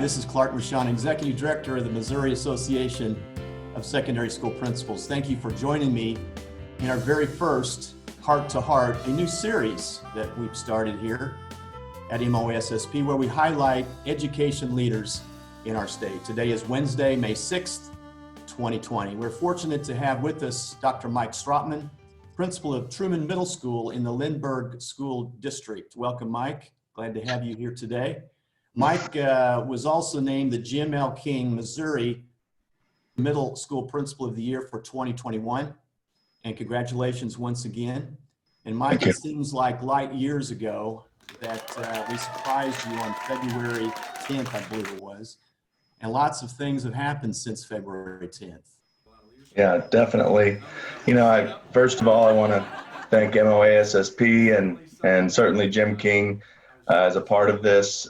this is Clark Michon, Executive Director of the Missouri Association of Secondary School Principals. Thank you for joining me in our very first Heart to Heart, a new series that we've started here at MoASSP, where we highlight education leaders in our state. Today is Wednesday, May 6th, 2020. We're fortunate to have with us Dr. Mike Straatmann, principal of Truman Middle School in the Lindbergh School District. Welcome, Mike. Glad to have you here today. Mike was also named the Jim L. King, Missouri Middle School Principal of the Year for 2021. And congratulations once again. And Mike, it seems like light years ago that we surprised you on February 10th, I believe it was. And lots of things have happened since February 10th. Yeah, definitely. First of all, I want to thank MoASSP and certainly Jim King as a part of this.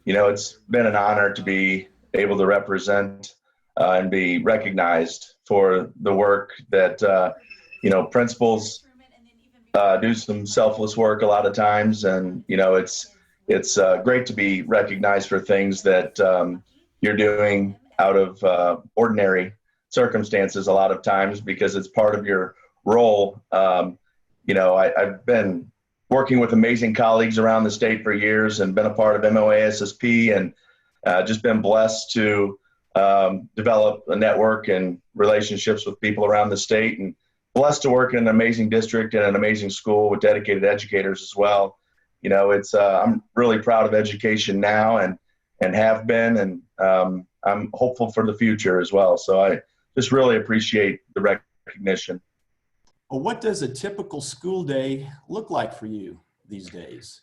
It's been an honor to be able to represent and be recognized for the work that, principals do some selfless work a lot of times. And, it's great to be recognized for things that you're doing out of ordinary circumstances a lot of times because it's part of your role. I've been working with amazing colleagues around the state for years and been a part of MoASSP and just been blessed to develop a network and relationships with people around the state, and blessed to work in an amazing district and an amazing school with dedicated educators as well. I'm really proud of education now and have been, and I'm hopeful for the future as well. So I just really appreciate the recognition. Well, what does a typical school day look like for you these days?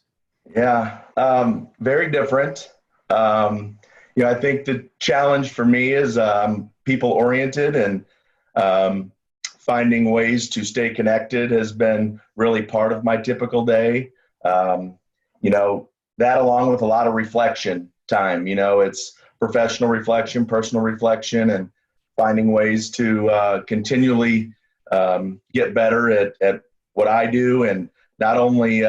Yeah, very different. I think the challenge for me is people oriented, and finding ways to stay connected has been really part of my typical day. That along with a lot of reflection time, it's professional reflection, personal reflection, and finding ways to continually get better at what I do. And not only,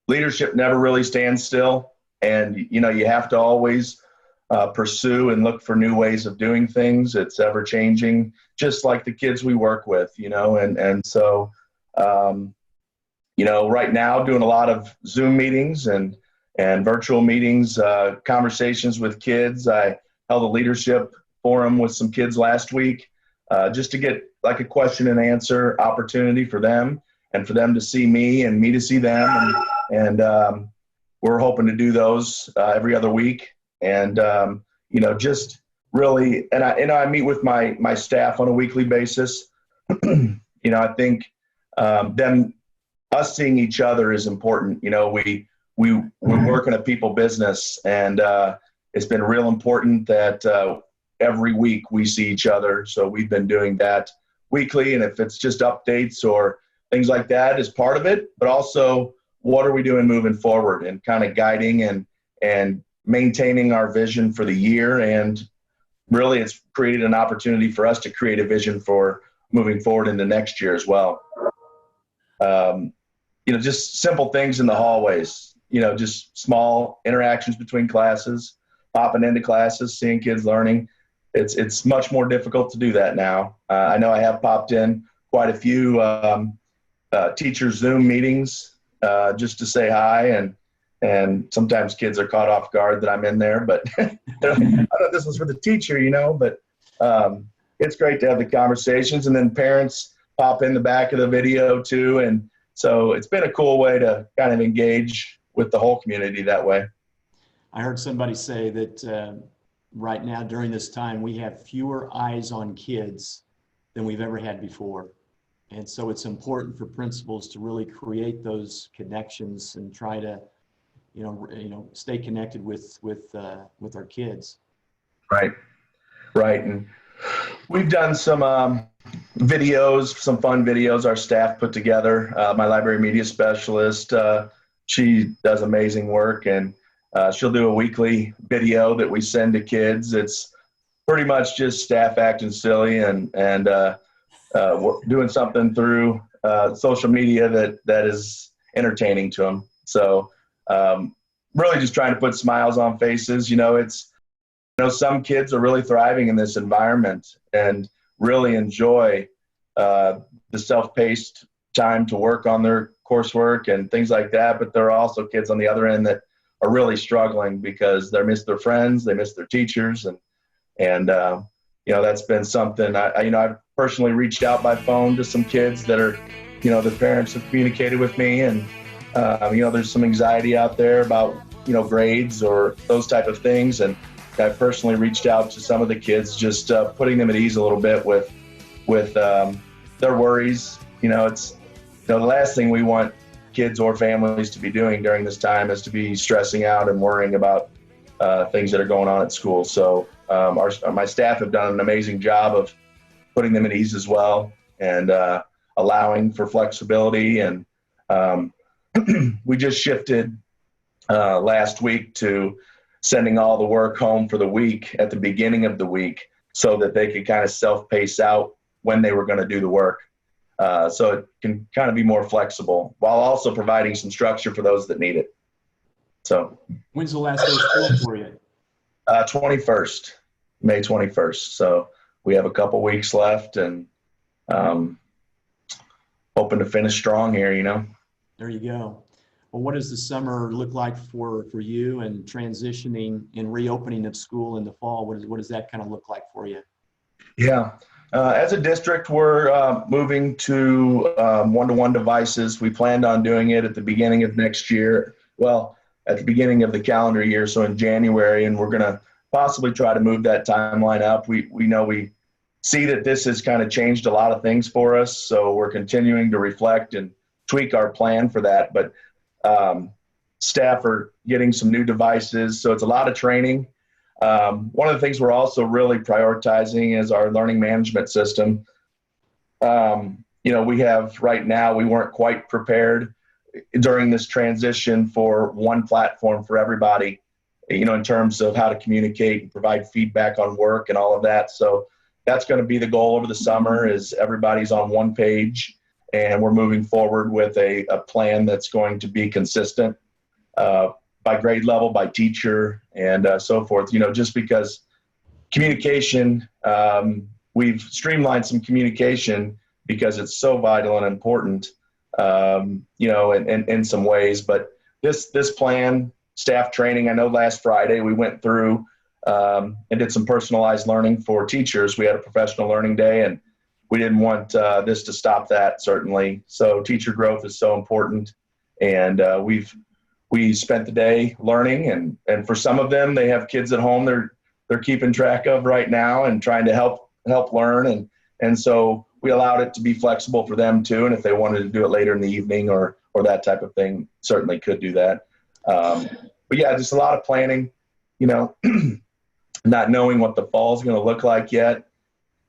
leadership never really stands still. And, you have to always pursue and look for new ways of doing things. It's ever changing, just like the kids we work with, and so, right now doing a lot of Zoom meetings and virtual meetings, conversations with kids. I held a leadership forum with some kids last week, just to get like a question and answer opportunity for them and for them to see me and me to see them. And we're hoping to do those every other week. And, just really, and I meet with my staff on a weekly basis. I think us seeing each other is important. We work in a people business, and it's been real important that every week we see each other. So we've been doing that weekly, and if it's just updates or things like that is part of it, but also what are we doing moving forward and kind of guiding and maintaining our vision for the year. And really it's created an opportunity for us to create a vision for moving forward into next year as well. Just simple things in the hallways, just small interactions between classes, popping into classes, seeing kids learning. It's much more difficult to do that now. I know I have popped in quite a few teacher Zoom meetings just to say hi, and sometimes kids are caught off guard that I'm in there, but I thought this was for the teacher, but it's great to have the conversations, and then parents pop in the back of the video too. And so it's been a cool way to kind of engage with the whole community that way. I heard somebody say that right now during this time, we have fewer eyes on kids than we've ever had before. And so it's important for principals to really create those connections and try to, stay connected with our kids. Right. And we've done some videos, some fun videos our staff put together. My library media specialist, she does amazing work, and she'll do a weekly video that we send to kids. It's pretty much just staff acting silly and doing something through social media that is entertaining to them. So really just trying to put smiles on faces. Some kids are really thriving in this environment and really enjoy the self-paced time to work on their coursework and things like that. But there are also kids on the other end that are really struggling because they miss their friends, they miss their teachers, and that's been something. I've personally reached out by phone to some kids that are, the parents have communicated with me, and there's some anxiety out there about grades or those type of things, and I personally reached out to some of the kids, just putting them at ease a little bit with their worries. It's the last thing we want kids or families to be doing during this time is to be stressing out and worrying about things that are going on at school. So my staff have done an amazing job of putting them at ease as well, and allowing for flexibility. And we just shifted last week to sending all the work home for the week at the beginning of the week so that they could kind of self-pace out when they were going to do the work. So it can kind of be more flexible while also providing some structure for those that need it. So when's the last day of school for you? 21st, May 21st. So we have a couple weeks left, and hoping to finish strong here, There you go. Well, what does the summer look like for you, and transitioning and reopening of school in the fall? What does that kind of look like for you? Yeah. As a district, we're moving to one-to-one devices. We planned on doing it at the beginning of next year. Well, at the beginning of the calendar year, so in January, and we're going to possibly try to move that timeline up. We know we see that this has kind of changed a lot of things for us, so we're continuing to reflect and tweak our plan for that. But staff are getting some new devices, so it's a lot of training. One of the things we're also really prioritizing is our learning management system. We have right now, we weren't quite prepared during this transition for one platform for everybody, in terms of how to communicate and provide feedback on work and all of that. So that's going to be the goal over the summer, is everybody's on one page, and we're moving forward with a plan that's going to be consistent by grade level, by teacher, and so forth. Just because communication, we've streamlined some communication because it's so vital and important, in some ways. But this plan, staff training, I know last Friday we went through and did some personalized learning for teachers. We had a professional learning day, and we didn't want this to stop that, certainly. So teacher growth is so important, and we spent the day learning, and for some of them, they have kids at home they're keeping track of right now and trying to help learn, and so we allowed it to be flexible for them too. And if they wanted to do it later in the evening or that type of thing, certainly could do that. But yeah, just a lot of planning, not knowing what the fall is going to look like yet.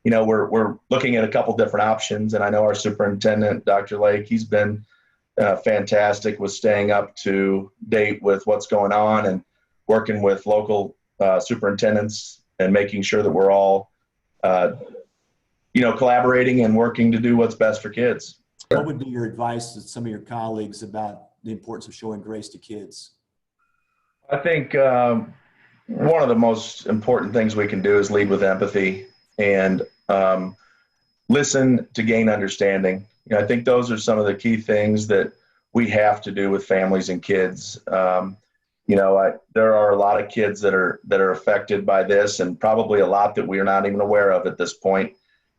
We're looking at a couple different options, and I know our superintendent, Dr. Lake, he's been fantastic with staying up to date with what's going on and working with local superintendents and making sure that we're all, collaborating and working to do what's best for kids. What would be your advice to some of your colleagues about the importance of showing grace to kids? I think one of the most important things we can do is lead with empathy and listen to gain understanding. I think those are some of the key things that we have to do with families and kids. There are a lot of kids that are affected by this, and probably a lot that we are not even aware of at this point.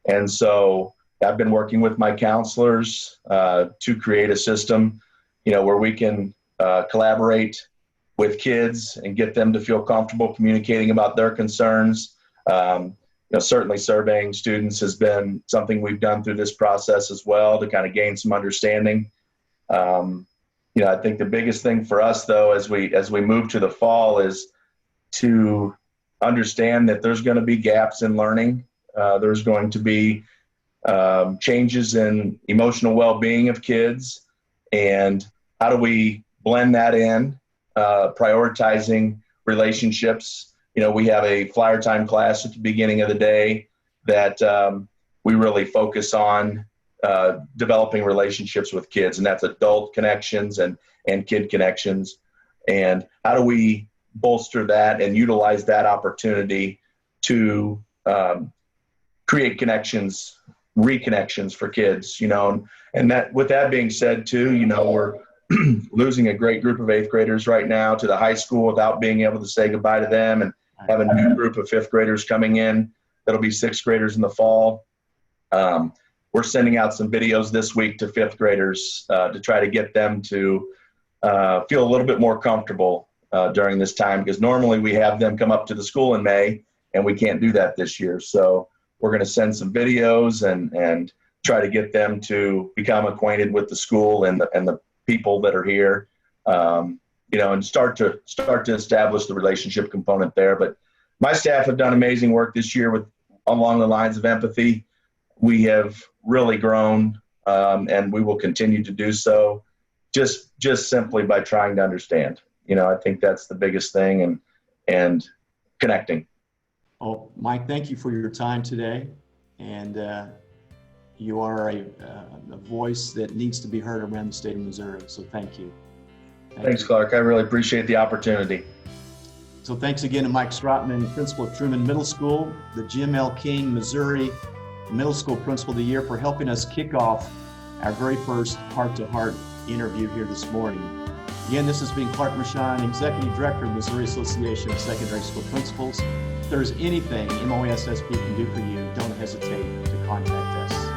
And so I've been working with my counselors to create a system, where we can collaborate with kids and get them to feel comfortable communicating about their concerns. Certainly surveying students has been something we've done through this process as well to kind of gain some understanding. I think the biggest thing for us, though, as we move to the fall, is to understand that there's going to be gaps in learning. There's going to be changes in emotional well-being of kids, and how do we blend that in, prioritizing relationships. We have a flyer time class at the beginning of the day that we really focus on developing relationships with kids, and that's adult connections and kid connections. And how do we bolster that and utilize that opportunity to create connections, reconnections for kids, and that, with that being said too, we're losing a great group of 8th graders right now to the high school without being able to say goodbye to them, and have a new group of 5th graders coming in. That'll be 6th graders in the fall. We're sending out some videos this week to 5th graders to try to get them to feel a little bit more comfortable during this time, because normally we have them come up to the school in May, and we can't do that this year. So we're going to send some videos and try to get them to become acquainted with the school and the people that are here, and start to establish the relationship component there. But my staff have done amazing work this year along the lines of empathy. We have really grown, and we will continue to do so, just simply by trying to understand. I think that's the biggest thing, and connecting. Oh, Mike, thank you for your time today. And you are a voice that needs to be heard around the state of Missouri. So thank you. Thanks, Clark. I really appreciate the opportunity. So thanks again to Mike Straatmann, principal of Truman Middle School, the Jim L. King, Missouri Middle School Principal of the Year, for helping us kick off our very first heart-to-heart interview here this morning. Again, this has been Clark Mershon, Executive Director of Missouri Association of Secondary School Principals. If there's anything MoASSP can do for you, don't hesitate to contact us.